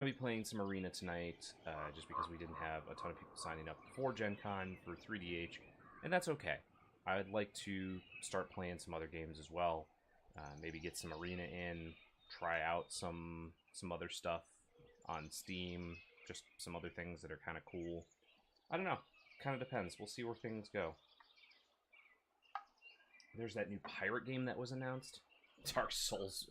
I'll be playing some Arena tonight, just because we didn't have a ton of people signing up before Gen Con for 3DH, and that's okay. I'd like to start playing some other games as well. Maybe get some Arena in, try out some other stuff on Steam, just some other things that are kind of cool. I don't know. Kind of depends. We'll see where things go. There's that new pirate game that was announced. Dark Souls.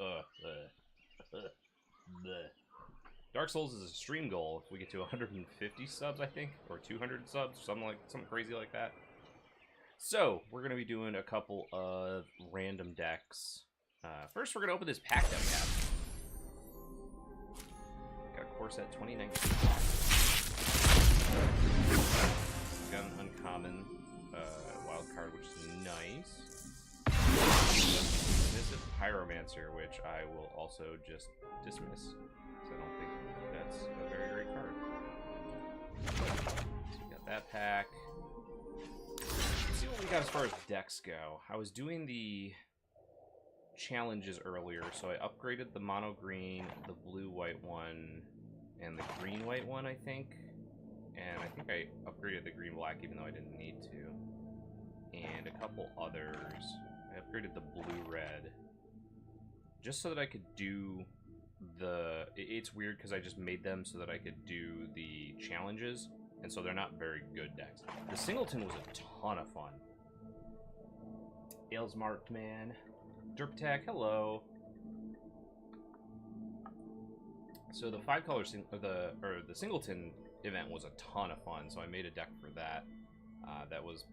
Dark Souls is a stream goal if we get to 150 subs, I think, or 200 subs, something crazy like that. So we're gonna be doing a couple of random decks. First, we're gonna open this pack that we have. Got a Corset 2019. Got an uncommon wild card, which is nice. This is Pyromancer, which I will also just dismiss. I don't think that's a very great card. So we got that pack. Let's see what we got as far as decks go. I was doing the challenges earlier, so I upgraded the mono green, the blue-white one, and the green-white one, I think. And I think I upgraded the green-black even though I didn't need to. And a couple others. I upgraded the blue-red. Just so that I could do the... It's weird because I just made them so that I could do the challenges, and so they're not very good decks. The Singleton was a ton of fun. Ailsmarked Man. Derp Attack, hello. So the 5-color the Singleton event was a ton of fun, so I made a deck for that. That was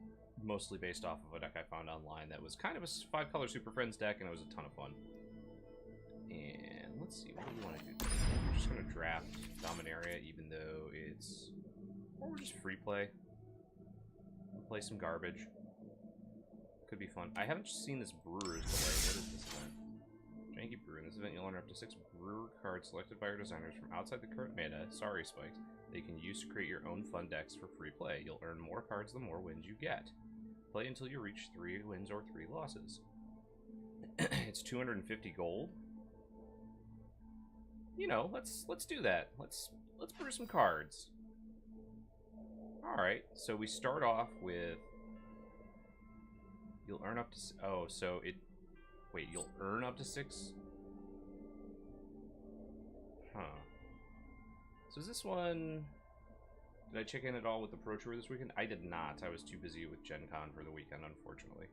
mostly based off of a deck I found online that was kind of a 5-color Superfriends deck, and it was a ton of fun. And let's see, what do we want to do? We're just going to draft Dominaria, even though it's... Or we'll just free play. We'll play some garbage. Could be fun. I haven't seen this Brewer's delay. What is this event? Janky Brewer. In this event, you'll learn up to 6 Brewer cards selected by your designers from outside the current meta. Sorry, Spiked. That you can use to create your own fun decks for free play. You'll earn more cards the more wins you get. Play until you reach 3 wins or 3 losses. It's 250 gold. You know, let's do that. Let's brew some cards. Alright, so we start off with... You'll earn up to... Oh, so it... Wait, you'll earn up to 6? Huh. So is this one... Did I check in at all with the Pro Tour this weekend? I did not. I was too busy with Gen Con for the weekend, unfortunately.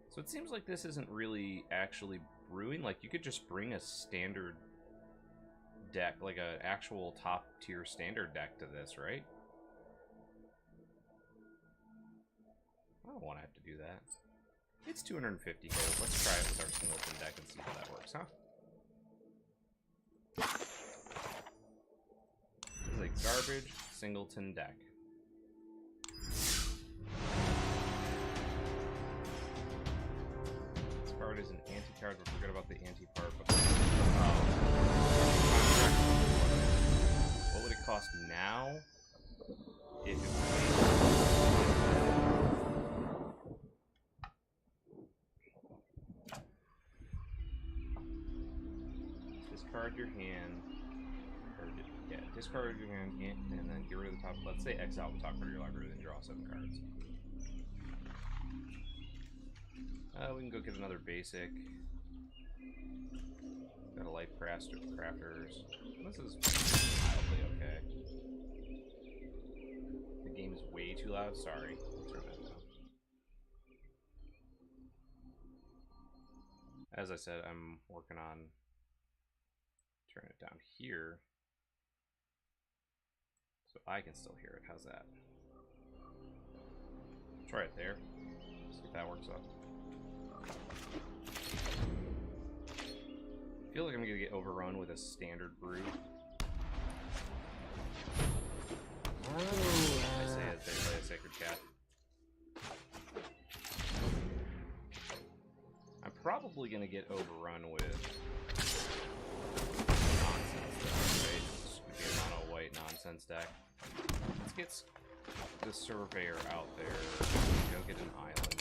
So it seems like this isn't really actually brewing. Like, you could just bring a standard deck, like an actual top-tier standard deck to this, right? I don't want to have to do that. It's 250 gold. Let's try it with our Singleton deck and see how that works, huh? This is a garbage Singleton deck. This card is an anti-card, but forget about the anti-part. What would it cost now? If it discard your hand, or yeah, discard your hand, and then get rid of the top. Let's say exile the top card of your library, then draw 7 cards. We can go get another basic. Got a light crafters. This is mildly okay. The game is way too loud. Sorry. I'll turn that down. As I said, I'm working on turning it down here so I can still hear it. How's that? Try it there. See if that works out. I feel like I'm gonna get overrun with a standard brew. I say as they play a Sacred Cat. I'm probably gonna get overrun with nonsense deck, right? It's gonna be a mono white nonsense deck. Let's get the Surveyor out there. Go get an island.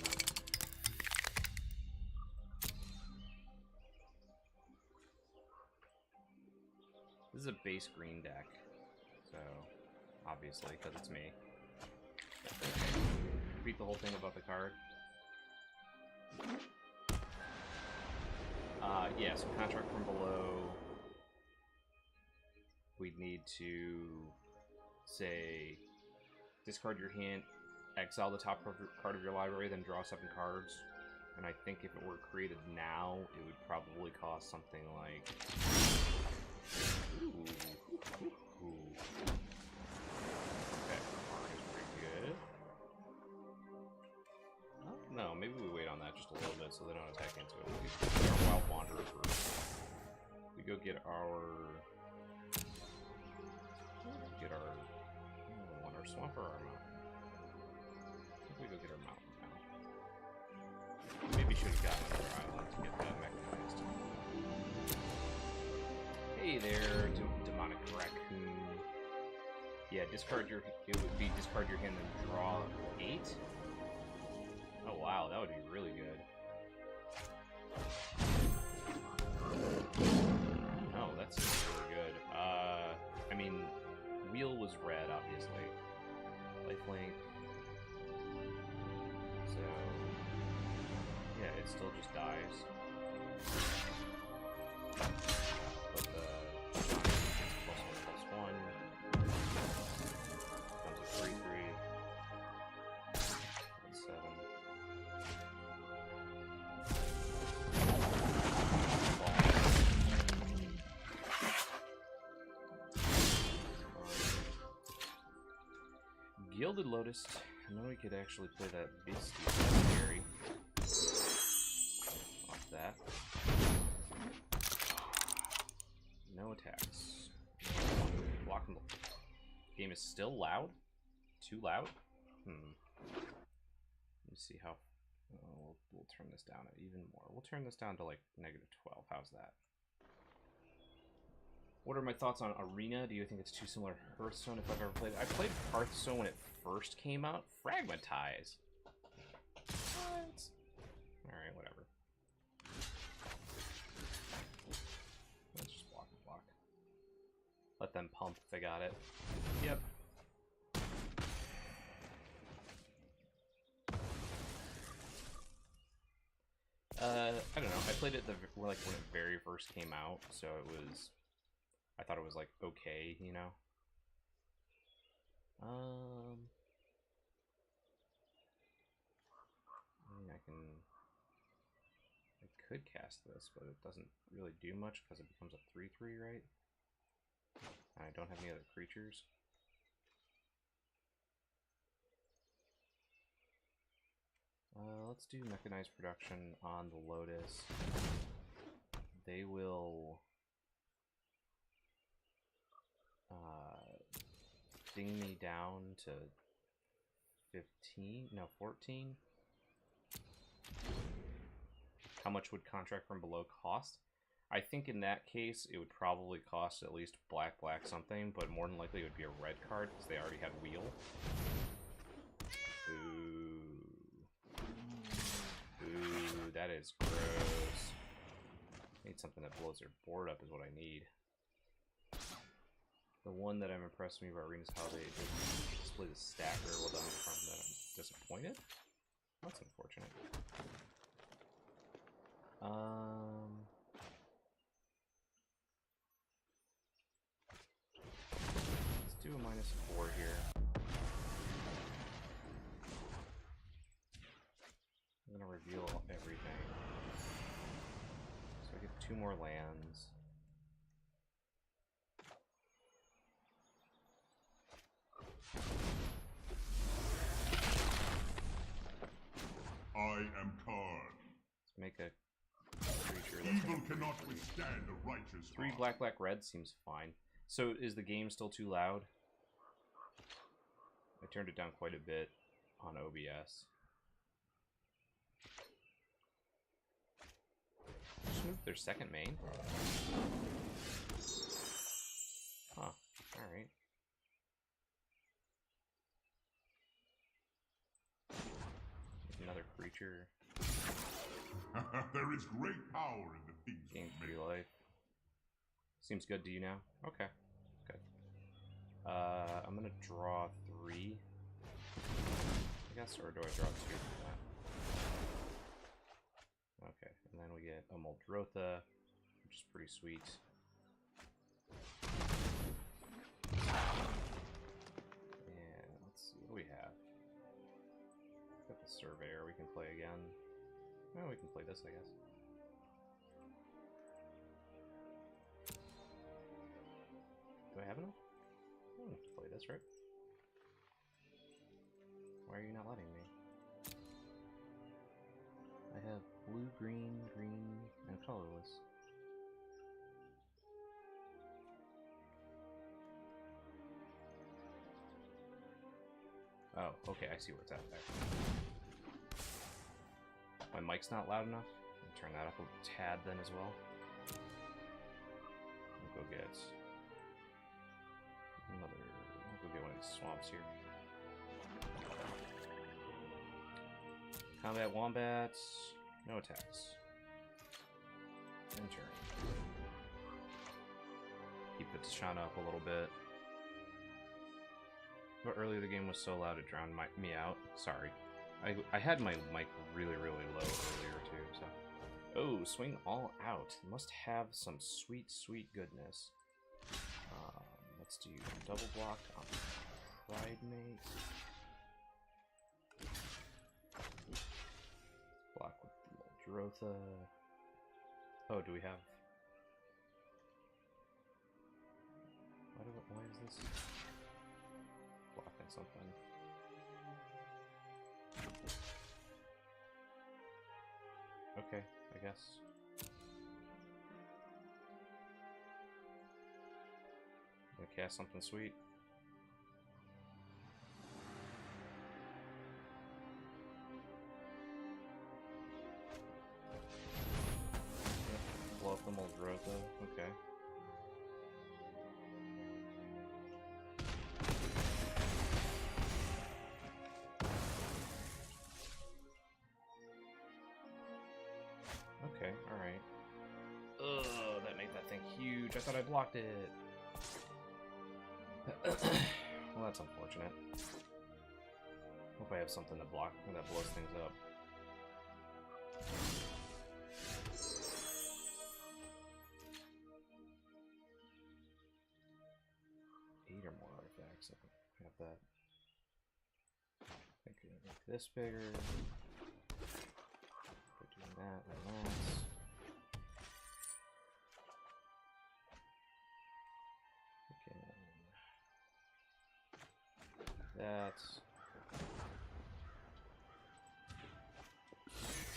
This is a base green deck, so obviously, because it's me. Repeat the whole thing about the card. Yeah, so contract from below. We'd need to say discard your hand, exile the top card of your library, then draw 7 cards. And I think if it were created now, it would probably cost something like... Ooh. Okay, card is pretty good. Oh, no, maybe we wait on that just a little bit so they don't attack into it. We get our Wild Wanderer first. We go get our... want our swamp or our mountain? I think we go get our mountain now. Maybe should have gotten another island to get that mechanized. Hey there, demonic raccoon. Yeah, discard your... It would be discard your hand and draw 8? Oh wow, that would be really good. Oh, that's really good. I mean, wheel was red, obviously. Lifelink. So, yeah, it still just dies. But the +1/+1 becomes a 3/3. That's 7. Gilded Lotus, and then we could actually play that beast scary. Off that. No attacks. Block and game is still loud? Too loud? Let me see how... we'll turn this down even more. We'll turn this down to like -12. How's that? What are my thoughts on Arena? Do you think it's too similar to Hearthstone if I've ever played it? I played Hearthstone when it first came out. Fragmentize. What? Alright, whatever. Let's just block and block. Let them pump if they got it. Yep. I don't know. I played it like when it very first came out, so it was... I thought it was like okay, you know. I mean, I could cast this, but it doesn't really do much because it becomes a 3/3, right? And I don't have any other creatures. Let's do mechanized production on the Lotus. They will ding me down to 15? No, 14? How much would contract from below cost? I think in that case it would probably cost at least black something, but more than likely it would be a red card because they already had wheel. Ooh. Ooh, that is gross. Need something that blows their board up is what I need. The one that I'm impressed with me about Arena is how they display the stacker well done in front of that. I'm disappointed? That's unfortunate. Let's do a -4 here. I'm gonna reveal everything. So I get 2 more lands. I am Karn. Let's make a creature that's evil cannot withstand the righteous. 3 black red seems fine. So is the game still too loud? I turned it down quite a bit on OBS. Just moved their second main. Huh. Alright. Another creature. There is great power in the things Gain we 3 make. life. Seems good to you now? Okay, good. I'm gonna draw 3, I guess, or do I draw 2 from that? Okay, and then we get a Muldrotha, which is pretty sweet. And let's see, what do we have? Got the Surveyor we can play again. Oh, we can play this, I guess. Do I have enough? I don't have to play this, right? Why are you not letting me? I have blue, green, green, and colorless. Oh, okay, I see where it's at there. My mic's not loud enough. I'll turn that up a tad then as well. We'll go get one of these swamps here. Combat wombats, no attacks. And turn. Keep the Tashana up a little bit. But earlier the game was so loud it drowned me out. Sorry. I had my mic really, really low earlier too, so. Oh, swing all out. Must have some sweet, sweet goodness. Let's do double block on Pride Mate. Block with Muldrotha. Oh, do we have... Why is this blocking something? Okay, I guess. Gonna cast something sweet. Blow up the Muldrotha, okay. Okay, alright. Ugh, that made that thing huge. I thought I blocked it. Well, that's unfortunate. Hope I have something to block that blows things up. 8 or more artifacts. I have that. I could make this bigger. Put doing that and that. That.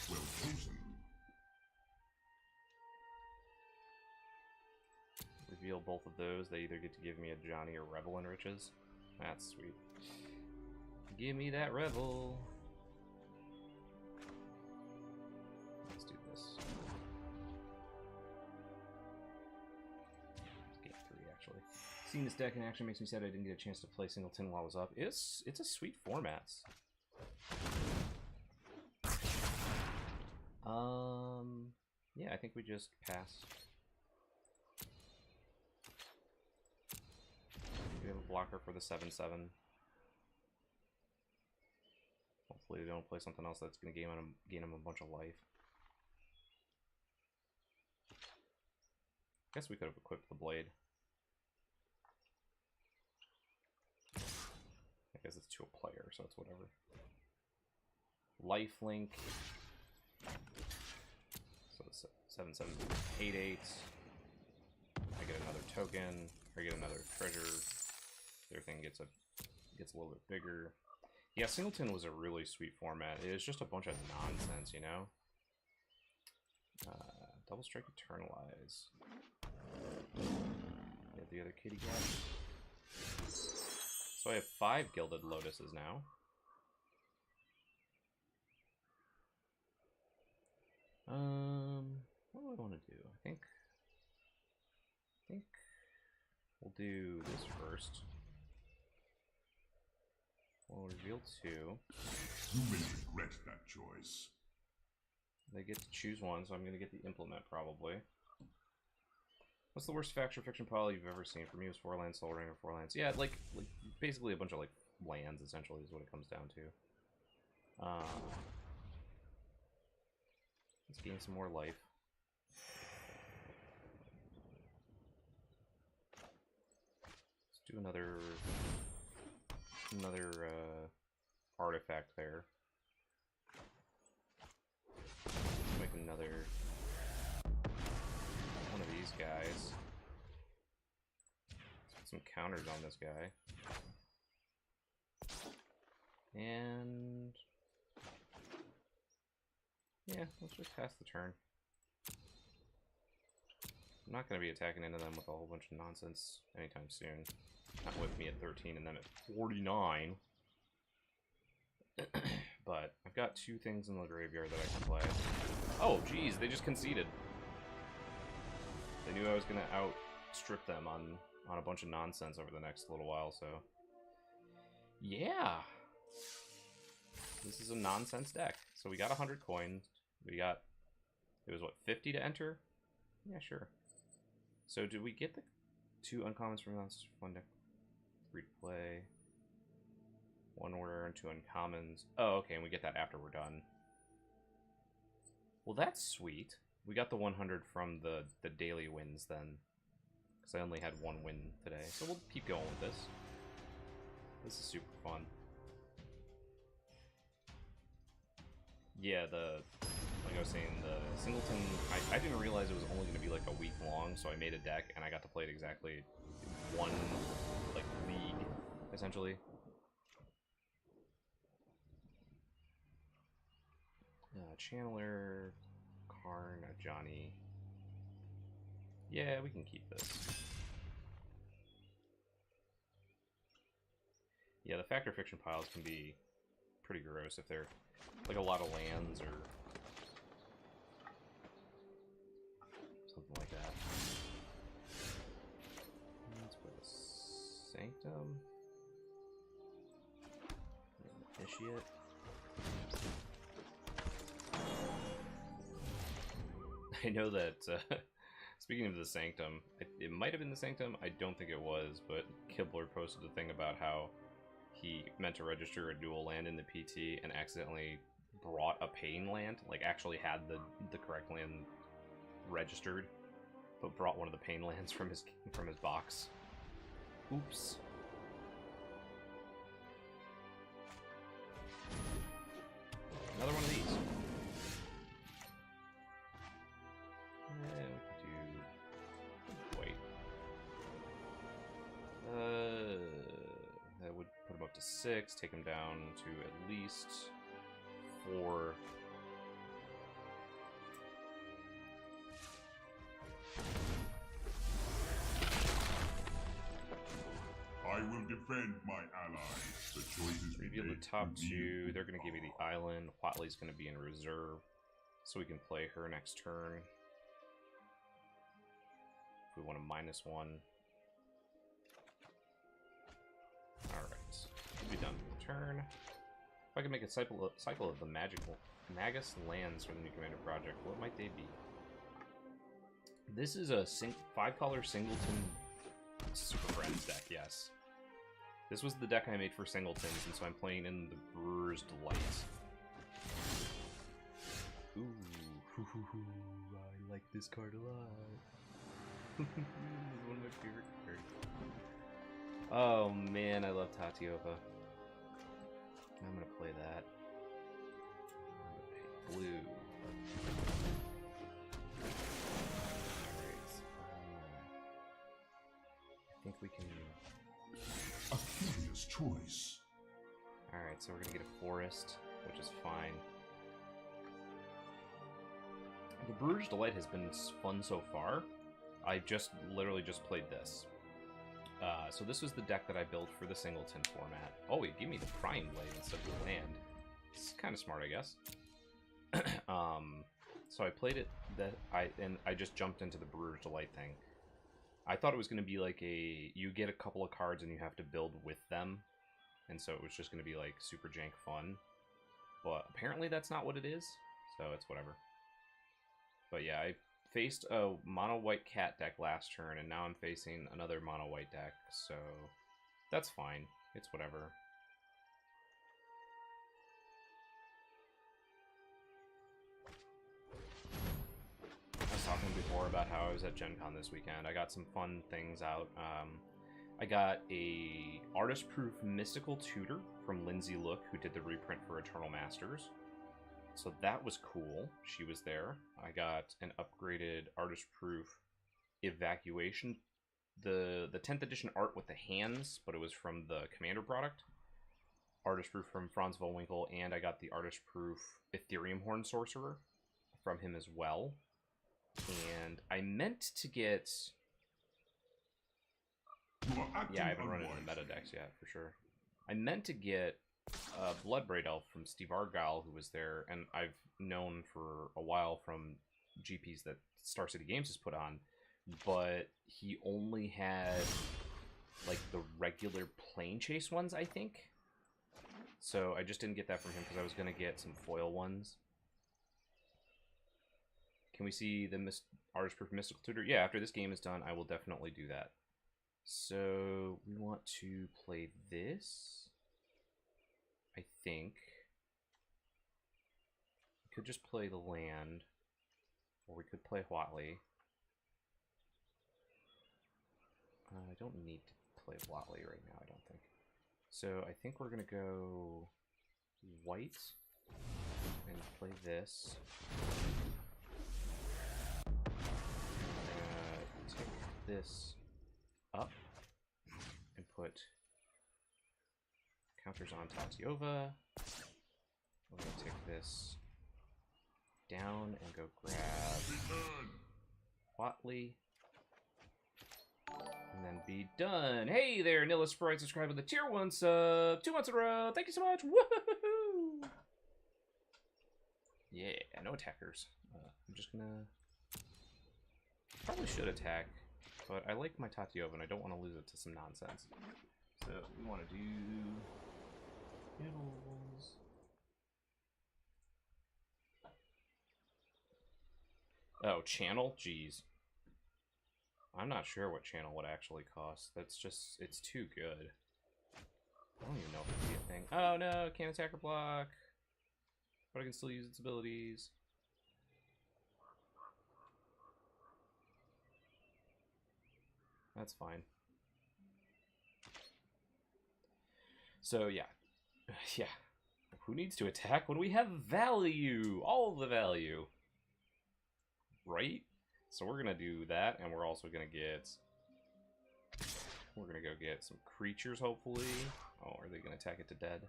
Well chosen. Reveal both of those. They either get to give me a Johnny or Rebel in Riches. That's sweet. Give me that Rebel. Let's do this. Let's get 3 actually. Seeing this deck in action makes me sad I didn't get a chance to play Singleton while I was up. It's a sweet format. Yeah, I think we just pass. We have a blocker for the 7/7. Hopefully they don't play something else that's going to gain them a bunch of life. Guess we could have equipped the blade. I guess it's to a player, so it's whatever. Lifelink. So it's 7/7, 8/8. I get another token, or I get another treasure. Everything gets a little bit bigger. Yeah, Singleton was a really sweet format. It was just a bunch of nonsense, you know? Double Strike Eternalize. Get the other kitty cat. So I have 5 Gilded Lotuses now. What do I want to do? I think we'll do this first. We'll reveal 2. You may regret that choice. They get to choose one, so I'm going to get the Implement probably. What's the worst faction fiction pile you've ever seen? For me, it was 4 lands, Soul Ring, or 4 lands. Yeah, like basically a bunch of like lands, essentially, is what it comes down to. Let's gain some more life. Let's do another artifact there. Make another one of these guys. Let's put some counters on this guy. And yeah, let's just pass the turn. I'm not going to be attacking into them with a whole bunch of nonsense anytime soon. Not with me at 13 and them at 49. But I've got 2 things in the graveyard that I can play. Oh, geez, they just conceded. They knew I was going to outstrip them on a bunch of nonsense over the next little while, so... yeah! This is a nonsense deck. So we got 100 coins. We got... it was, what, 50 to enter? Yeah, sure. So did we get the 2 uncommons from nonsense? 1 deck. 3 to play. 1 order and 2 uncommons. Oh, okay, and we get that after we're done. Well, that's sweet. We got the 100 from the daily wins then. Because I only had 1 win today. So we'll keep going with this. This is super fun. Yeah, like I was saying, the Singleton, I didn't realize it was only going to be like a week long, so I made a deck and I got to play it exactly 1, like, league, essentially. Channeler, Karn, Johnny. Yeah, we can keep this. Yeah, the Fact or Fiction piles can be pretty gross if they're like a lot of lands or something like that. Let's put a Sanctum. Initiate. I know that, speaking of the Sanctum, it might have been the Sanctum, I don't think it was, but Kibler posted a thing about how he meant to register a dual land in the PT and accidentally brought a pain land, like actually had the correct land registered, but brought one of the pain lands from his box. Oops. Another one of these. That would put him up to 6, take him down to at least 4. I will defend my allies. The choices Reveal the top 2. They're going to give me the island. Watley's going to be in reserve, so we can play her next turn. If we want to -1. Alright. We'll be done for the turn. If I can make a cycle of the magical Magus lands for the new Commander project, what might they be? This is a 5-color Singleton Superfriends deck, yes. This was the deck I made for Singletons, and so I'm playing in the Brewer's Delight. Ooh, I like this card a lot. This is one of my favorite cards. Oh man, I love Tatiopa. I'm gonna play that. I'm gonna pay blue. Alright. I think we can... A curious choice. Alright, so we're gonna get a forest, which is fine. The Brewer's Delight has been fun so far. I literally just played this. So this was the deck that I built for the Singleton format. Oh, it gave me the Prime Blade instead of the land. It's kind of smart, I guess. So I played it, and I just jumped into the Brewer's Delight thing. I thought it was going to be like you get a couple of cards and you have to build with them. And so it was just going to be like super jank fun. But apparently that's not what it is, so it's whatever. But yeah, I faced a mono white cat deck last turn, and now I'm facing another mono white deck, so that's fine. It's whatever. I was talking before about how I was at Gen Con this weekend. I got some fun things out. I got a artist-proof mystical tutor from Lindsay Look, who did the reprint for Eternal Masters. So that was cool. She was there. I got an upgraded artist-proof evacuation. The 10th edition art with the hands, but it was from the Commander product. Artist-proof from Franz Vollwinkle, and I got the artist-proof Ethereum Horn Sorcerer from him as well. And I meant to get... Yeah, I haven't run it in the meta decks yet, for sure. I meant to get Bloodbraid Elf from Steve Argyle, who was there, and I've known for a while from GPs that Star City Games has put on, but he only had, like, the regular Plane Chase ones, I think. So I just didn't get that from him because I was going to get some foil ones. Can we see the Artist-Proof Mystical Tutor? Yeah, after this game is done, I will definitely do that. So we want to play this, I think. We could just play the land, or we could play Huatli. I don't need to play Huatli right now, I don't think. So I think we're going to go white and play this. Take this up and put counters on Tatiova. We're going to take this down and go grab Huatli. And then be done. Hey there, Nilla Sprite, subscribe with the tier 1 sub. 2 months in a row. Thank you so much. Woohoo! Yeah, no attackers. I'm just gonna... Probably should attack, but I like my Tatiova and I don't want to lose it to some nonsense. So we want to do... Hiddles. Oh, channel? Jeez. I'm not sure what channel would actually cost. That's just, it's too good. I don't even know if it'd be a thing. Oh no, can't attack or block. But I can still use its abilities. That's fine. So yeah. Yeah. Who needs to attack when we have value? All the value. Right? So we're gonna do that, and we're also gonna get... We're gonna go get some creatures, hopefully. Oh, are they gonna attack it to dead?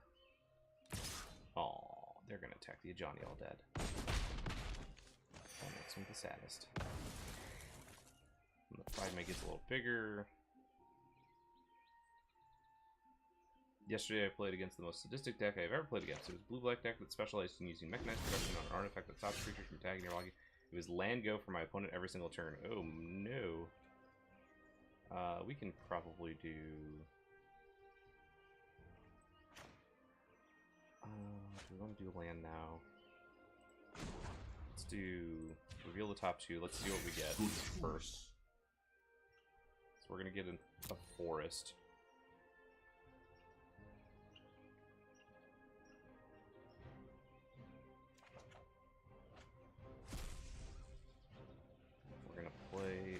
Oh, they're gonna attack the Ajani all dead. That makes them the saddest. And the Pride May gets a little bigger. Yesterday I played against the most sadistic deck I've ever played against. It was a blue-black deck that specialized in using mechanized production on an artifact that stops creatures from tagging your login. It was land go for my opponent every single turn. Oh no. We can probably do... do we want to do land now? Let's do... Reveal the top two. Let's see what we get first. So we're going to get a forest. Play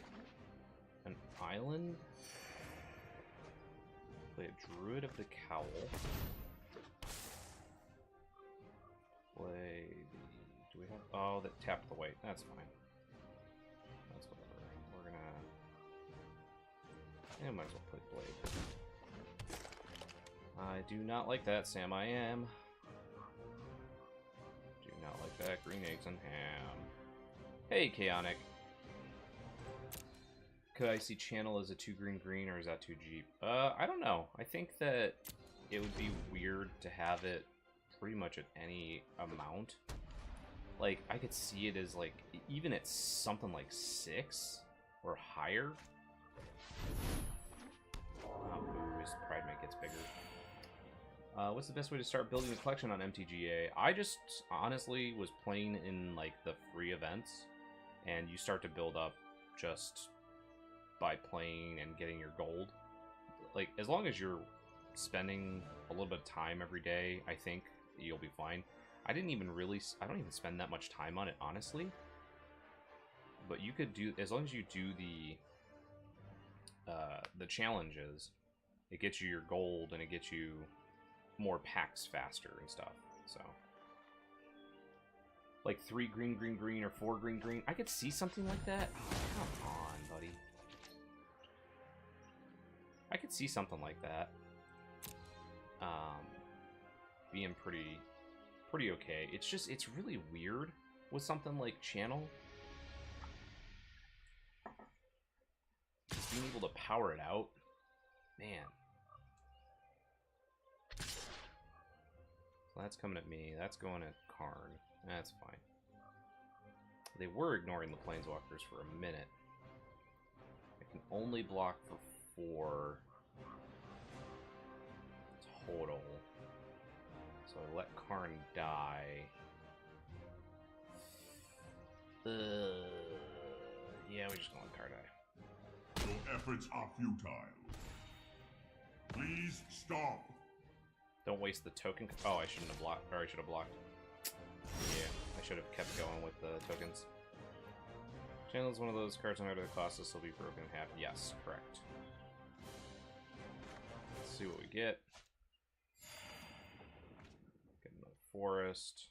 an island. Play a Druid of the Cowl. Play the... Do we have... Oh, that tapped the white. That's fine. That's whatever. We're gonna... Yeah, might as well play Blade. I do not like that, Sam. I am. Do not like that. Green eggs and ham. Hey, Chaotic. Could I see channel as a 2 green, or is that too cheap? I don't know. I think that it would be weird to have it pretty much at any amount. Like, I could see it as, like, even at something like 6 or higher. His Pride Mate gets bigger. What's the best way to start building a collection on MTGA? I just honestly was playing in, like, the free events. and you start to build up just by playing and getting your gold. Like, as long as you're spending a little bit of time every day, I think you'll be fine. I don't even spend that much time on it, honestly. But you could do, as long as you do the challenges, it gets you your gold and it gets you more packs faster and stuff. So, like 3 green, green, green, or 4 green, green. I could see something like that. Oh, come on, buddy. I could see something like that. Being pretty okay. It's just, it's really weird with something like channel. Just being able to power it out. Man. So that's coming at me. That's going at Karn. That's fine. They were ignoring the Planeswalkers for a minute. I can only block for 4 total. So I let Karn die. Yeah, we just go on card die. Your efforts are futile. Please stop. Don't waste the token. Oh, I shouldn't have blocked. Or I should have blocked. Yeah, I should have kept going with the tokens. Channel is one of those cards no matter the cost, this will be broken in half. Yes, correct. Let's see what we get. Get another forest.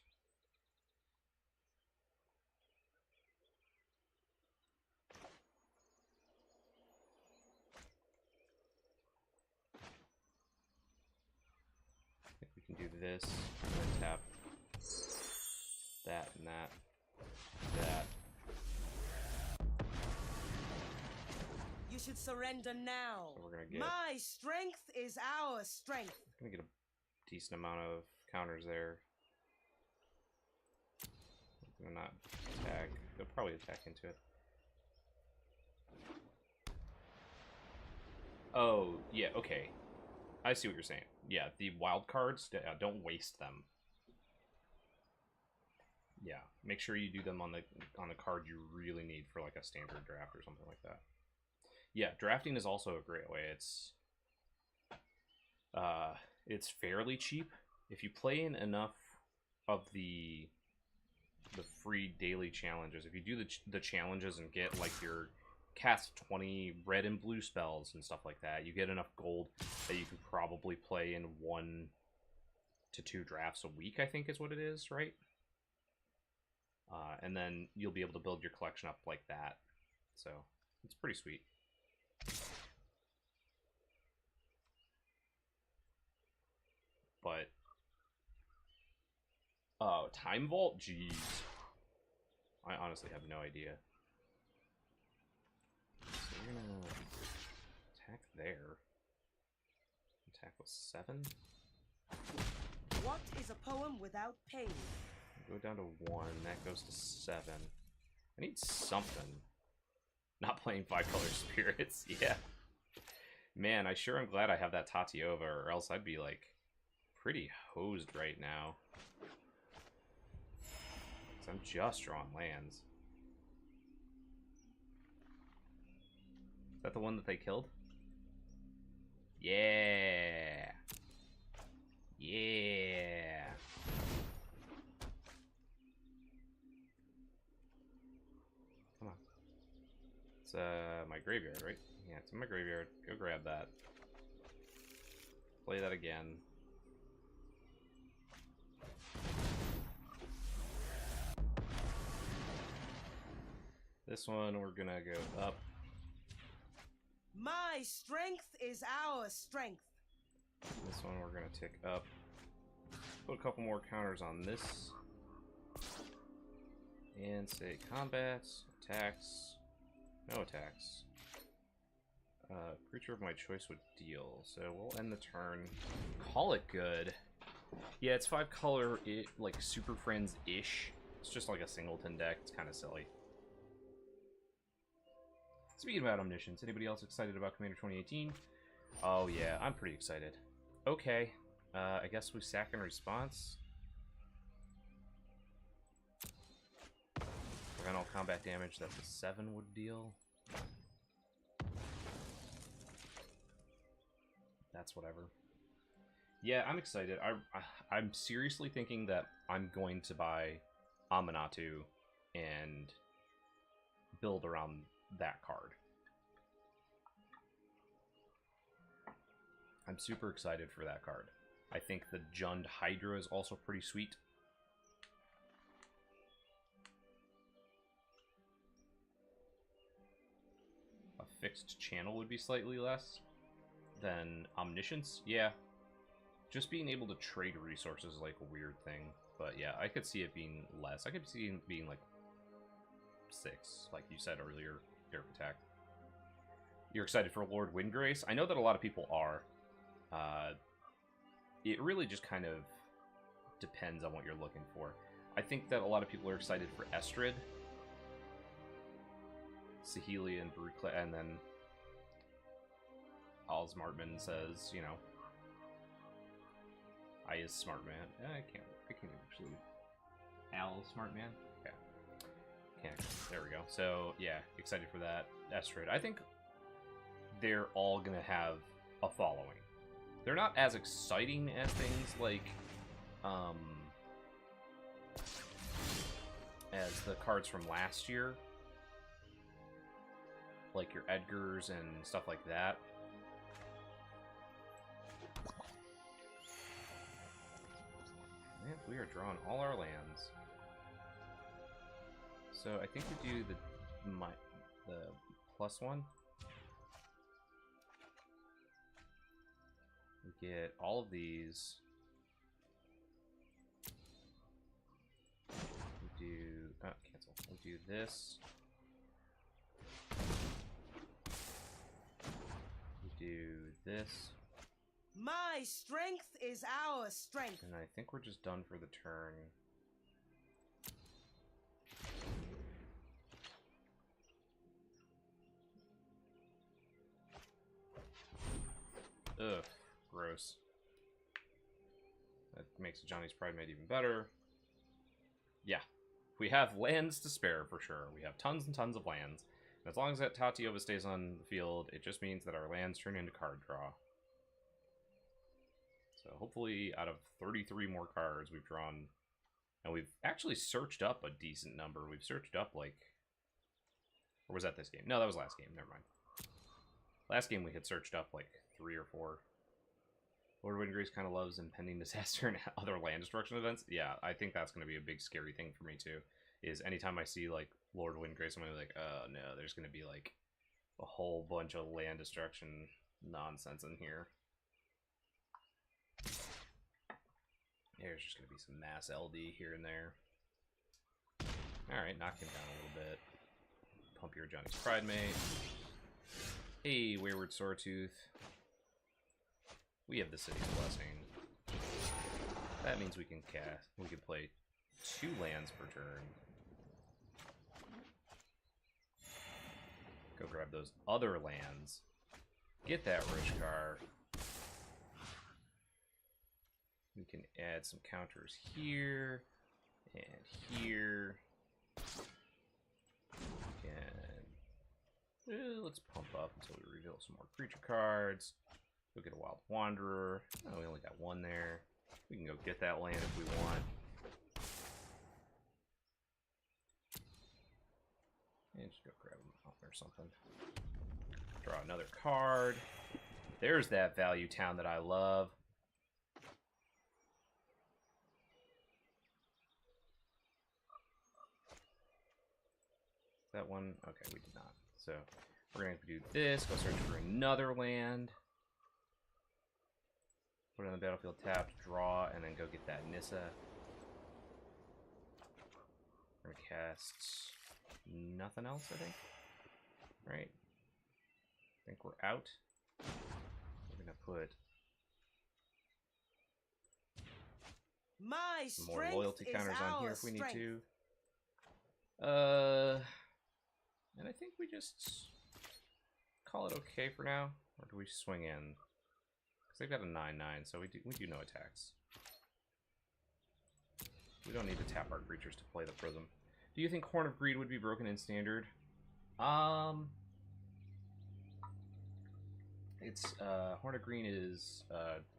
I think we can do this and then tap that and that. That. You should surrender now. So we're gonna get. My strength is our strength. Gonna get a decent amount of counters there. I'm gonna not attack. They'll probably attack into it. Oh, yeah, okay. I see what you're saying. Yeah, the wild cards, don't waste them. Yeah, make sure you do them on the card you really need for like a standard draft or something like that. Yeah, drafting is also a great way. It's fairly cheap if you play in enough of the free daily challenges. If you do the challenges and get like your cast 20 red and blue spells and stuff like that, you get enough gold that you can probably play in 1 to 2 drafts a week, I think is what it is, right? And then you'll be able to build your collection up like that. So it's pretty sweet. But oh, Time Vault? Jeez. I honestly have no idea. So we're gonna attack there. Attack with 7. What is a poem without pain? Go down to 1. That goes to 7. I need something. Not playing 5-color spirits. Yeah. Man, I sure am glad I have that Tatiova, or else I'd be like pretty hosed right now. 'Cause I'm just drawing lands. Is that the one that they killed? Yeah. Yeah. Come on. It's my graveyard, right? Yeah, it's in my graveyard. Go grab that. Play that again. This one we're gonna go up. My strength is our strength. This one we're gonna tick up. Put a couple more counters on this. And say combats, attacks, no attacks. Creature of my choice would deal. So we'll end the turn. Call it good. Yeah, it's 5-color, like Super Friends-ish. It's just like a singleton deck. It's kind of silly. Speaking about Omniscience, anybody else excited about Commander 2018? Oh yeah, I'm pretty excited. Okay, I guess we sack in response. Prevent all combat damage that the 7 would deal. That's whatever. Yeah, I'm excited. I'm seriously thinking that I'm going to buy Amanatu and build around that card. I'm super excited for that card. I think the Jund Hydra is also pretty sweet. A fixed channel would be slightly less than Omniscience. Yeah. Just being able to trade resources is like a weird thing. But yeah, I could see it being less. I could see it being like 6, like you said earlier, Derp Attack. You're excited for Lord Windgrace? I know that a lot of people are. It really just kind of depends on what you're looking for. I think that a lot of people are excited for Estrid, Saheeli, and Brukle, and then Al Smartman says, you know, I is Smartman. I can't actually. Al Smartman? Okay. Can't. There we go. So, yeah, excited for that. Estrid. I think they're all going to have a following. They're not as exciting as things like, as the cards from last year. Like your Edgars and stuff like that. Man, we are drawing all our lands. So I think we do the +1. We get all of these. We do cancel. We do this. We do this. My strength is our strength. And I think we're just done for the turn. Ugh, gross. That makes Johnny's Pride Mate even better. Yeah, we have lands to spare for sure. We have tons and tons of lands. And as long as that Tatiova stays on the field, it just means that our lands turn into card draw. So hopefully out of 33 more cards we've drawn, and we've actually searched up a decent number. We've searched up like, or was that this game? No, that was last game. Never mind. Last game we had searched up like 3 or 4. Lord Windgrace kind of loves impending disaster and other land destruction events. Yeah, I think that's going to be a big scary thing for me too. Is anytime I see like Lord Windgrace, I'm going to be like, oh no, there's going to be like a whole bunch of land destruction nonsense in here. There's just going to be some mass LD here and there. Alright, knock him down a little bit. Pump your Johnny's Pride Mate. Hey, Wayward Soretooth. We have the City's Blessing. That means we can play 2 lands per turn. Go grab those other lands. Get that Rishkar. We can add some counters here and here. And let's pump up until we reveal some more creature cards. Go get a Wild Wanderer. Oh, we only got 1 there. We can go get that land if we want. And just go grab a mountain or something. Draw another card. There's that value town that I love. That one? Okay, we did not. So we're going to do this. Go search for another land. Put it on the battlefield tapped, draw, and then go get that Nissa. We're going to cast nothing else, I think. Right? I think we're out. We're going to put some more loyalty counters on here if we need to. And I think we just call it okay for now. Or do we swing in? Because they've got a 9/9, so we do no attacks. We don't need to tap our creatures to play the Prism. Do you think Horn of Greed would be broken in Standard? It's, Horn of Green is,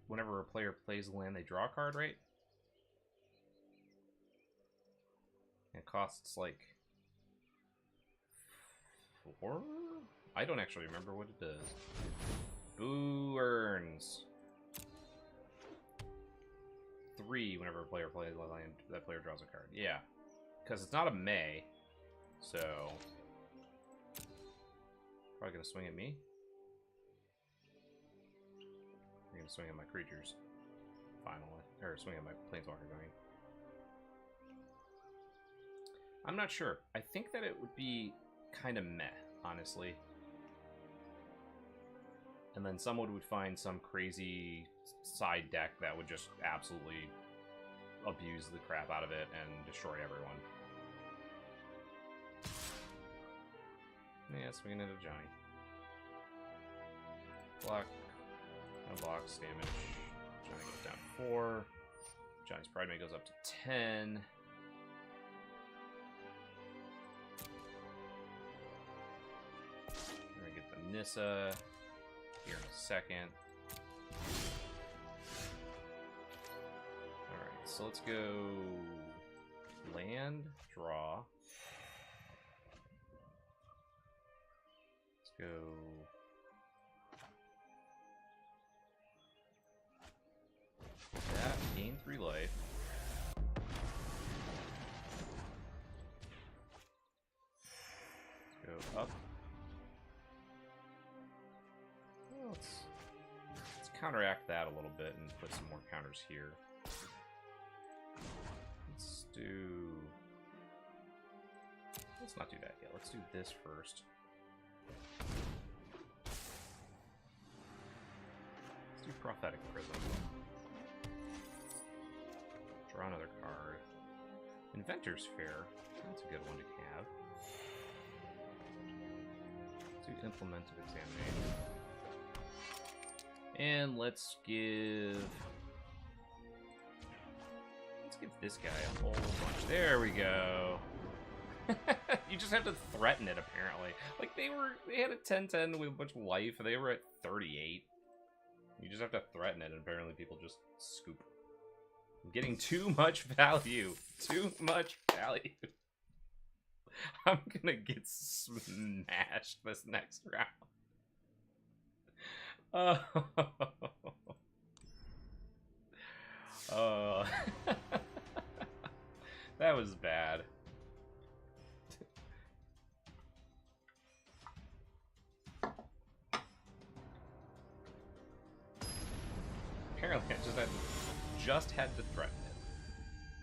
whenever a player plays a land, they draw a card, right? It costs, like, 4? I don't actually remember what it does. Boo earns 3 whenever a player plays a land, that player draws a card. Yeah. Because it's not a May, so... Probably gonna swing at me? You're gonna swing at my creatures. Finally. Or swing at my planeswalker going. I'm not sure. I think that it would be kind of meh, honestly. And then someone would find some crazy side deck that would just absolutely abuse the crap out of it and destroy everyone. Yeah, swinging at a Johnny. Block. No blocks, damage. Johnny goes down 4. Johnny's Pride Mate goes up to 10. We're gonna get the Nissa here in a second. Alright, so let's go land, draw. Let's go that, gain 3 life. Let's go up. Well, let's counteract that a little bit and put some more counters here. Let's not do that yet. Let's do this first. Let's do Prophetic Prism. Draw another card. Inventor's Fair. That's a good one to have. Let's do Implemented Examination. And let's give this guy a whole bunch. There we go. You just have to threaten it, apparently. Like, they had a 10-10 with a bunch of life, and they were at 38. You just have to threaten it, and apparently people just scoop. I'm getting too much value. Too much value. I'm gonna get smashed this next round. Oh. That was bad. Apparently, I just had to threaten it.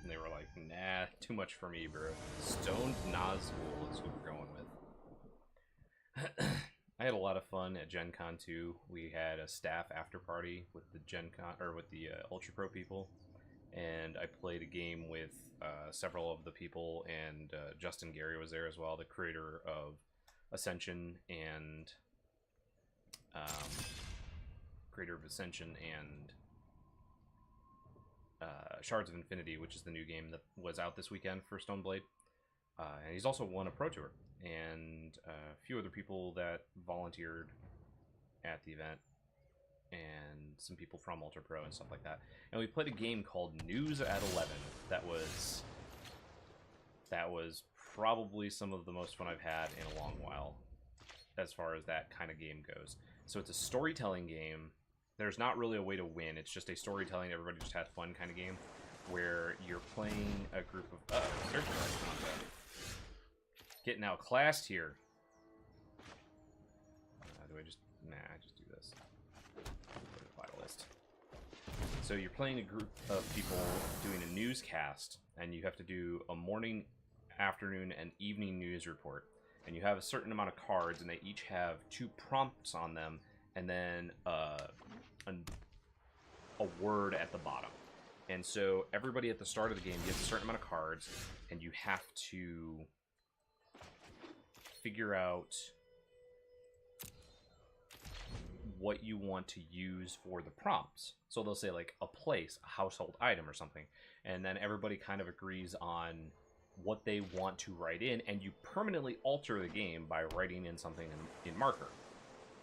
And they were like, nah, too much for me, bro. Stoned Nazgul is who we're going with. I had a lot of fun at Gen Con 2. We had a staff after party with the Gen Con, or with the Ultra Pro people. And I played a game with several of the people, and Justin Gary was there as well, the creator of Ascension and Shards of Infinity, which is the new game that was out this weekend for Stoneblade. And he's also won a Pro Tour, and a few other people that volunteered at the event, and some people from Ultra Pro and stuff like that. And we played a game called News at 11. That was probably some of the most fun I've had in a long while, as far as that kind of game goes. So it's a storytelling game. There's not really a way to win. It's just a storytelling, everybody just had fun kind of game, where you're playing a group of... getting outclassed here. Do I just... Nah, I just do this. Vitalist. So you're playing a group of people doing a newscast, and you have to do a morning, afternoon, and evening news report. And you have a certain amount of cards, and they each have 2 prompts on them, and then a word at the bottom. And so everybody at the start of the game gets a certain amount of cards, and you have to figure out what you want to use for the prompts. So they'll say, like, a place, a household item or something. And then everybody kind of agrees on what they want to write in, and you permanently alter the game by writing in something in marker.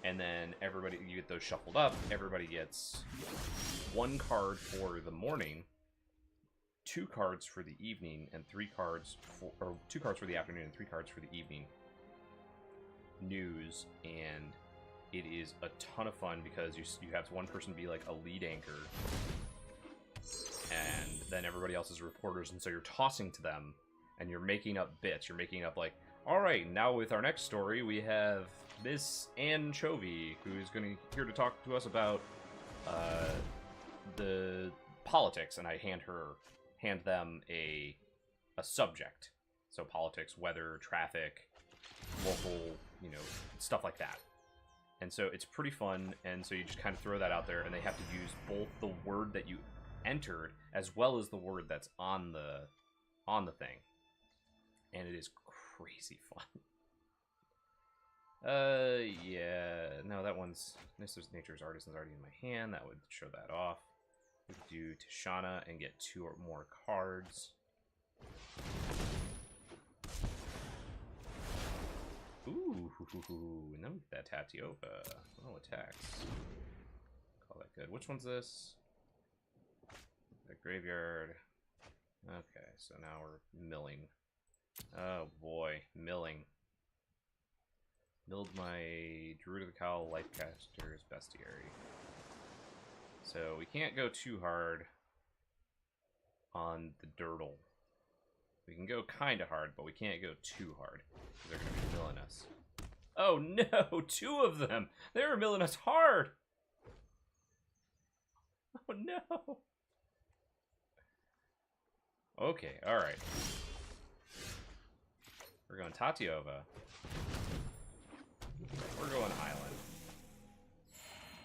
And then everybody, you get those shuffled up, everybody gets 1 card for the morning, 2 cards for the evening, and 3 cards for, or 2 cards for the afternoon and 3 cards for the evening news. And it is a ton of fun because you have one person be like a lead anchor, and then everybody else is reporters, and so you're tossing to them, and you're making up bits. You're making up like, all right, now with our next story, we have Miss Anchovy, who's here to talk to us about the politics, and I hand them a subject. So politics, weather, traffic, local, you know, stuff like that. And so it's pretty fun, and so you just kind of throw that out there, and they have to use both the word that you entered as well as the word that's on the thing. And it is crazy fun. Yeah, no, that one's Nature's Artisan's already in my hand. That would show that off. We could do Tishana and get 2 or more cards. Ooh, and then we get that Tatiopa. Oh, attacks. Call that good. Which one's this? The graveyard. Okay, so now we're milling. Oh boy, milling. Milled my Druid of the Cowl, Lifecaster's Bestiary. So we can't go too hard on the Dirtle. We can go kind of hard, but we can't go too hard, because they're going to be milling us. Oh no, 2 of them! They were milling us hard! Oh no! Okay, alright. We're going Tatiova. We're going Island.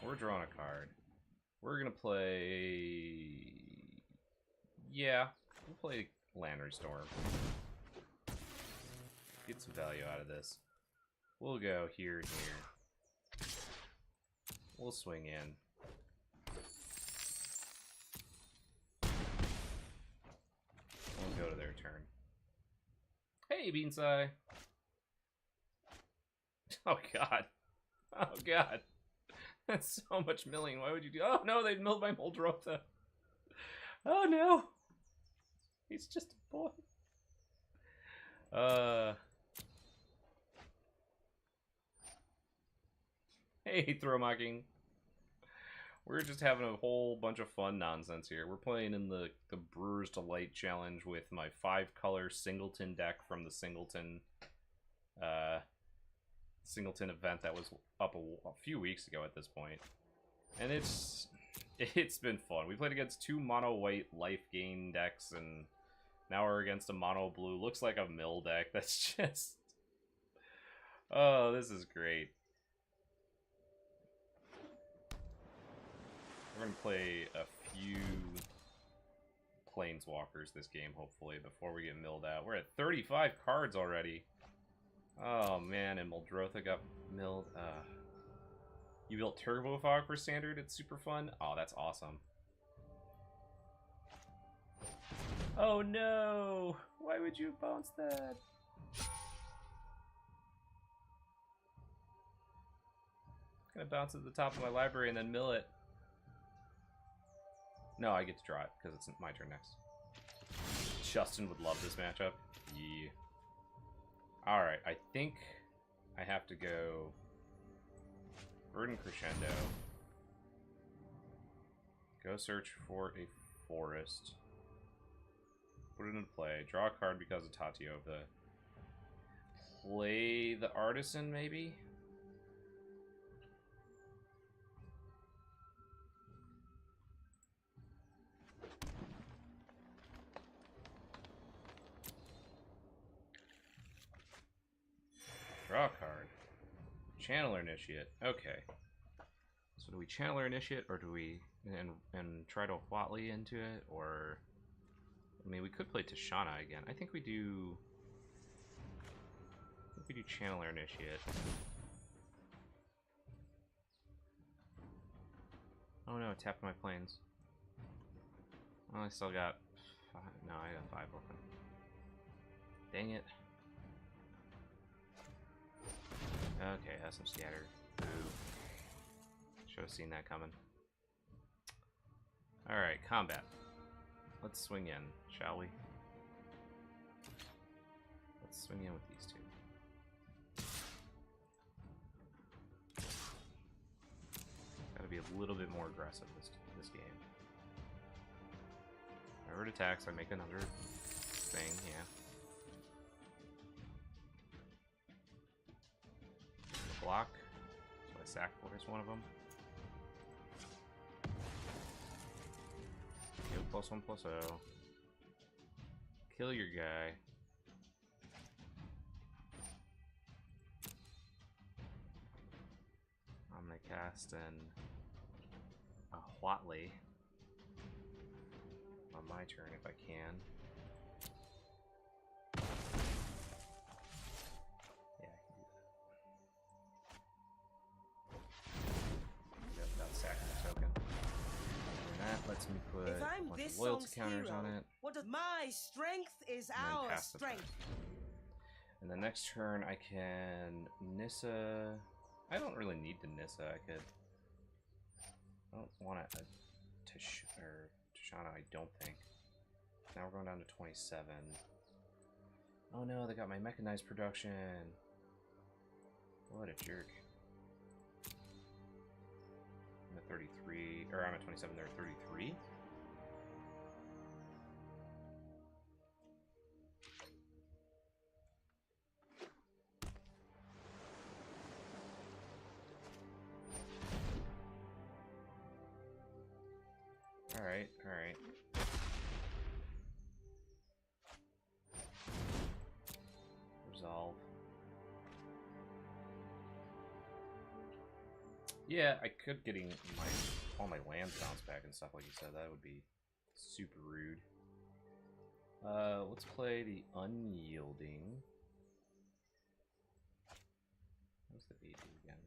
We're drawing a card. We're gonna play... Yeah, we'll play Lantern Storm. Get some value out of this. We'll go here and here. We'll swing in. We'll go to their turn. Hey, Beansai! Oh god. Oh god. That's so much milling. Why would you do... Oh no, they milled my Muldrotha. Oh no. He's just a boy. Hey, Throwmocking. We're just having a whole bunch of fun nonsense here. We're playing in the Brewer's Delight Challenge with my 5-color Singleton deck from the Singleton event that was up a few weeks ago at this point. And it's been fun. We played against 2 mono-white life gain decks, and now we're against a mono-blue. Looks like a mill deck. That's just... Oh, this is great. We're going to play a few Planeswalkers this game, hopefully, before we get milled out. We're at 35 cards already. Oh, man, and Muldrotha got milled. You built Turbo Fog for Standard? It's super fun? Oh, that's awesome. Oh, no! Why would you bounce that? I'm gonna bounce at the top of my library and then mill it. No, I get to draw it, because it's my turn next. Justin would love this matchup. Yeah. Alright, I think I have to go Verdant Crescendo. Go search for a forest. Put it into play. Draw a card because of Tatiova. Play the Artisan, maybe? Draw a card. Channeler Initiate. Okay. So do we Channeler Initiate, or do we and try to Huatli into it, or I mean, we could play Tishana again. I think we do. Channeler Initiate. Oh no, it tapped my planes. Well, I still got 5. No, I got 5 open. Dang it. Okay, has some scatter. Ooh. Should have seen that coming. Alright, combat. Let's swing in, shall we? Let's swing in with these two. Gotta be a little bit more aggressive this game. Whenever it attacks, I make another thing, yeah. Block, so I sacrifice one of them. Kill +1/+0. Kill your guy. I'm gonna cast an a Huatley on my turn if I can. Yeah, I can do that. Without sacking the token. And that lets me put If a I'm bunch this of loyalty song's counters hero, on it. what does my strength is And then our pass the turn. strength? And the next turn I can Nissa. I don't really need to Nissa. I don't want to Tashana, I don't think. Now we're going down to 27. Oh no, they got my mechanized production. What a jerk. I'm at 33, or I'm at 27, they're at 33? Alright, alright. Resolve. Yeah, I could getting all my lands bounced back and stuff like you said. That would be super rude. Let's play the Unyielding. What's the AD again?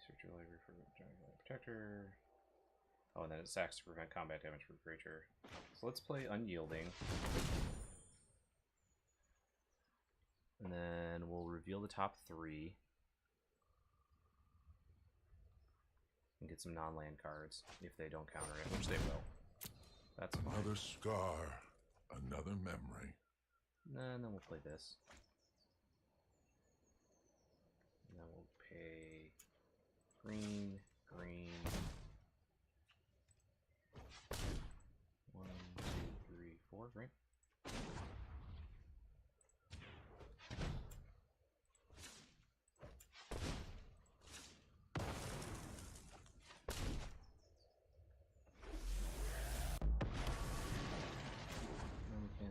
Search your library for Protector. Oh, and then it sacks to prevent combat damage for creature. So let's play Unyielding. And then we'll reveal the top 3. And get some non-land cards if they don't counter it, which they will. That's fine. Another scar, another memory. And then we'll play this. And then we'll pay green, green. 1, 2, 3, 4, right? Then we can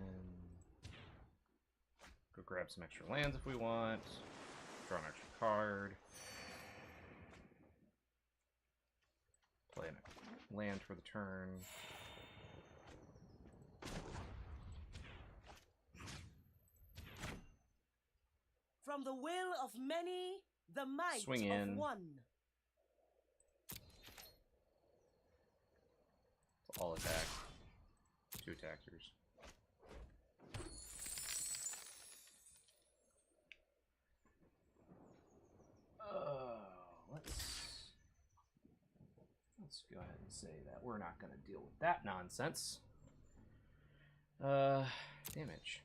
go grab some extra lands if we want. Draw an extra card. Play a land for the turn. From the will of many, the might Swing in. of one. All attack. 2 attackers. Let's go ahead and say that we're not going to deal with that nonsense. Damage.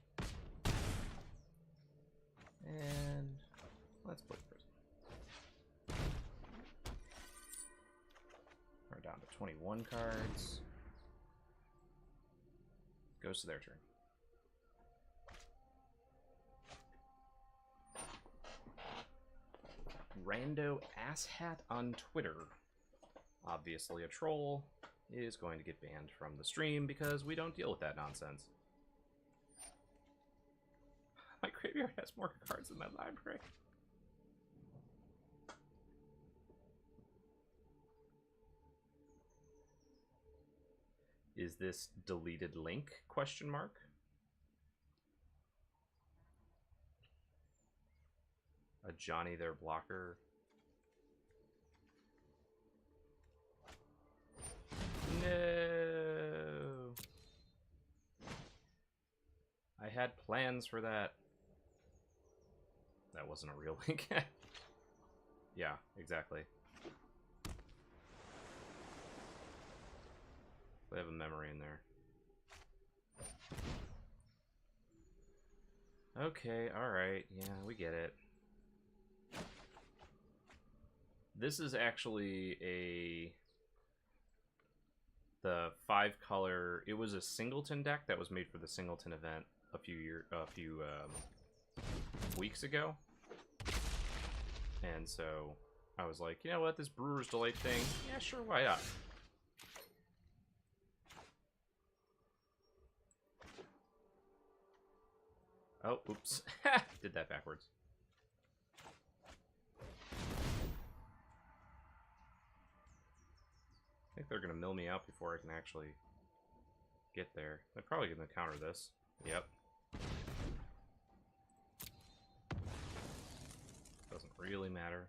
And let's play prison. We're down to 21 cards. Goes to their turn. Rando asshat on Twitter, obviously a troll, is going to get banned from the stream because we don't deal with that nonsense. My graveyard has more cards than my library. Is this deleted link? Question mark. A Johnny their blocker. No. had plans for that. That wasn't a real link. Yeah, exactly. They have a memory in there. Okay, alright. Yeah, we get it. This is actually the 5-color. It was a singleton deck that was made for the singleton event a few weeks ago. And so I was like, you know what, this Brewer's Delight thing, yeah, sure, why not? Oh, oops. Did that backwards. I think they're going to mill me out before I can actually get there. They're probably going to counter this. Yep. Doesn't really matter.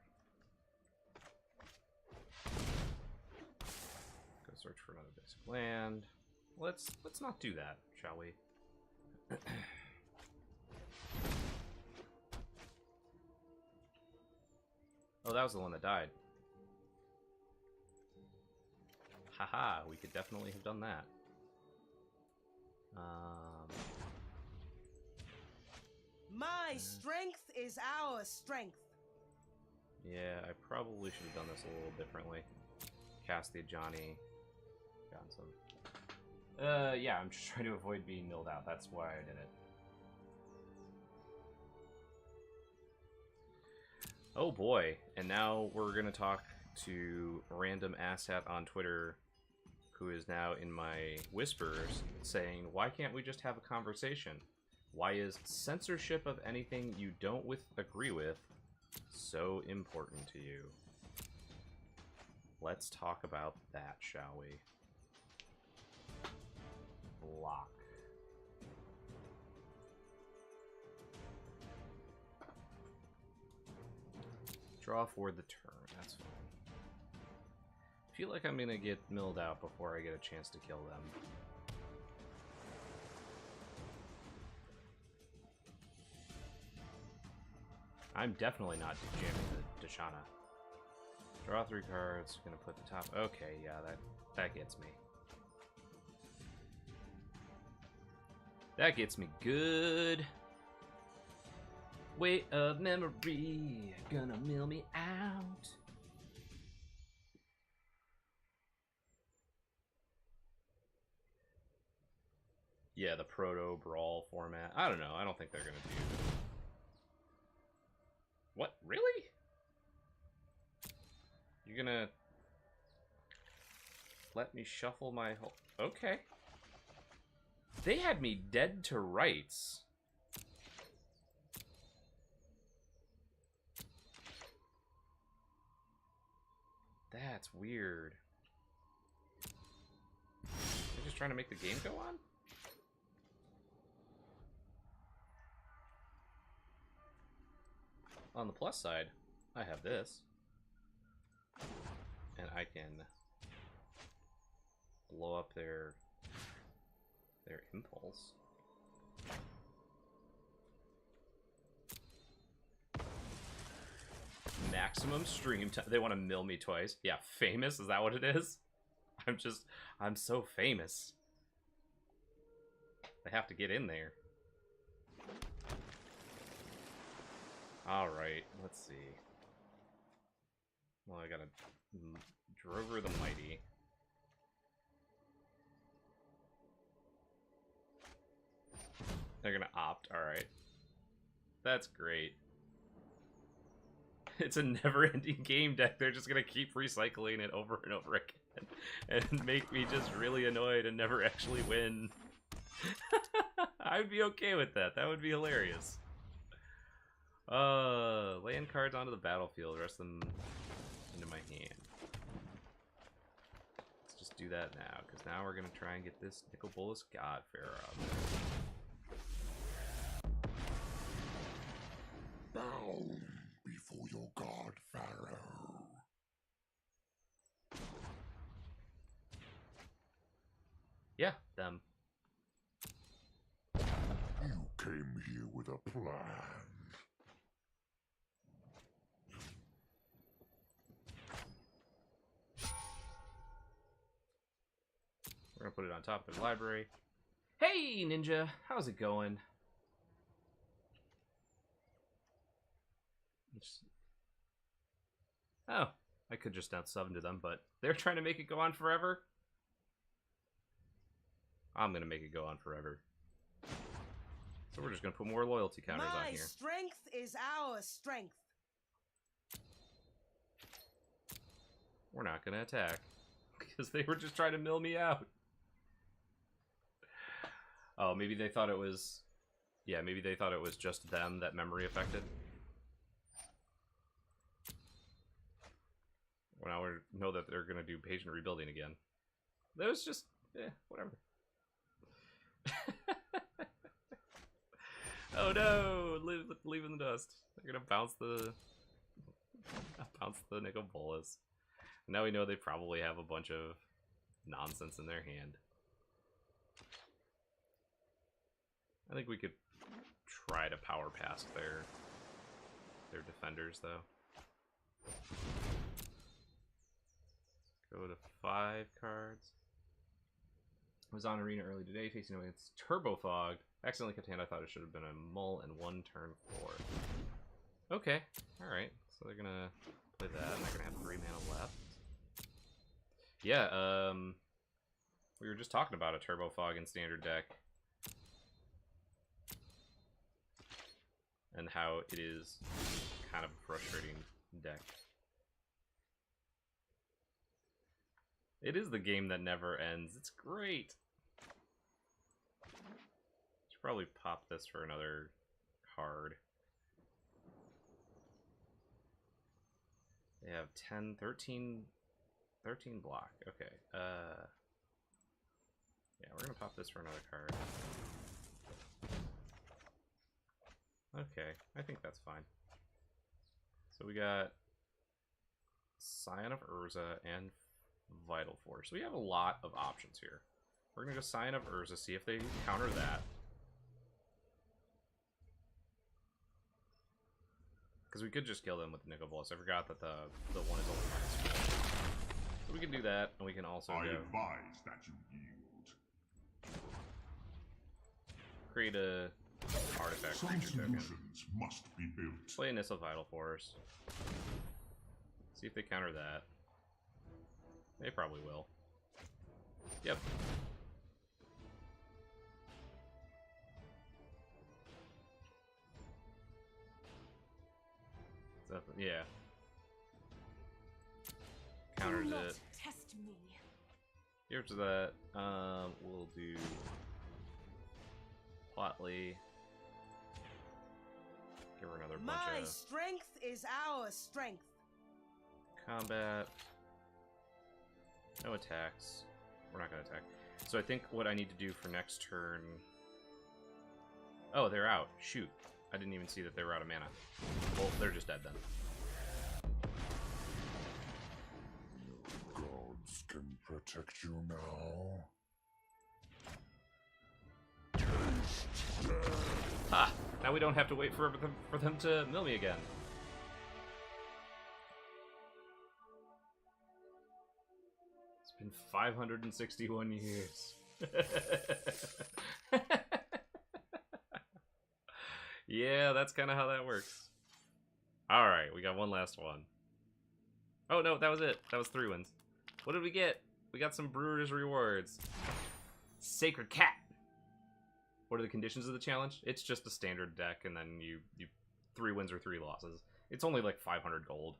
Go search for another basic land. Let's not do that, shall we? Oh, that was the one that died. Haha, we could definitely have done that. My strength is our strength. Yeah, I probably should have done this a little differently. Cast the Johnny. Got some. Yeah, I'm just trying to avoid being milled out. That's why I did it. Oh boy, and now we're gonna talk to random asshat on Twitter who is now in my whispers saying, why can't we just have a conversation? Why is censorship of anything you don't agree with so important to you? Let's talk about that, shall we? Block. Draw for the turn, that's fine. I feel like I'm gonna get milled out before I get a chance to kill them. I'm definitely not jamming the Dashana. Draw 3 cards, gonna put the top. Okay, yeah, that gets me. That gets me good. Weight of memory, gonna mill me out. Yeah, the proto brawl format. I don't know. I don't think they're gonna do. What? Really? You're gonna let me shuffle my whole. Okay. They had me dead to rights. That's weird. They're just trying to make the game go on? On the plus side, I have this. And I can blow up their impulse. Maximum stream time. They want to mill me twice. Yeah, famous? Is that what it is? I'm so famous. They have to get in there. Alright, let's see. Well, I gotta Drover the Mighty. They're gonna opt, alright. That's great. It's a never-ending game deck. They're just gonna keep recycling it over and over again and make me just really annoyed and never actually win. I'd be okay with that. That would be hilarious. Land cards onto the battlefield, rest them into my hand. Let's just do that now, because now we're gonna try and get this Nicol Bolas Godfarer out there. Bow before your god, Pharaoh. Yeah, them. You came here with a plan. We're gonna put it on top of the library. Hey, Ninja, how's it going? Oh, I could just not sub into them, but they're trying to make it go on forever. I'm gonna make it go on forever. So we're just gonna put more loyalty counters on My here. strength is our strength. We're not gonna attack because they were just trying to mill me out. Oh, maybe they thought it was... Yeah, maybe they thought it was just them that memory affected. Well, now we know that they're going to do patient rebuilding again. That was just... whatever. Oh no! Leave in the dust. They're going to bounce the nickel bolas. Now we know they probably have a bunch of nonsense in their hand. I think we could try to power past their defenders, though. Go to 5 cards. I was on Arena early today, facing against Turbo Fog. Accidentally kept hand. I thought it should have been a mull and 1 turn 4. Okay, alright. So they're gonna play that, and they're gonna have 3 mana left. Yeah, we were just talking about a Turbo Fog in standard deck. And how it is kind of a frustrating deck. It is the game that never ends. It's great. Should probably pop this for another card. They have 10, 13 block. Okay. Yeah, we're gonna pop this for another card. Okay, I think that's fine. So we got Scion of Urza and Vital Force. So we have a lot of options here. We're gonna go Scion of Urza, see if they counter that. Because we could just kill them with Nickel Bolas. I forgot that the one is only -4. So we can do that, and we can also I go advise that you yield. create a artifact Some creature token. solutions must be built. Play Initial Vital Force. See if they counter that. They probably will. Yep. Yeah. Counters Do not it. Test me. Here's that. We'll do Plotly. Give her another bunch My of strength is our strength. combat. No attacks. We're not gonna attack. So I think what I need to do for next turn... Oh, they're out. Shoot. I didn't even see that they were out of mana. Well, they're just dead then. Gods can protect you now. Ha! Now we don't have to wait for them to mill me again. It's been 561 years. Yeah, that's kind of how that works. Alright, we got one last one. Oh no, that was it. That was 3 wins. What did we get? We got some Brewer's rewards. Sacred Cat. What are the conditions of the challenge? It's just a standard deck, and then you 3 wins or 3 losses. It's only like 500 gold.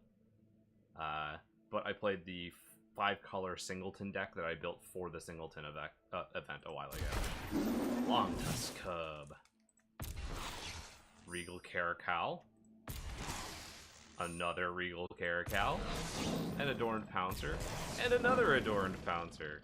But I played the 5-color Singleton deck that I built for the Singleton event a while ago. Long Tusk Cub. Regal Caracal. Another Regal Caracal. An Adorned Pouncer. And another Adorned Pouncer.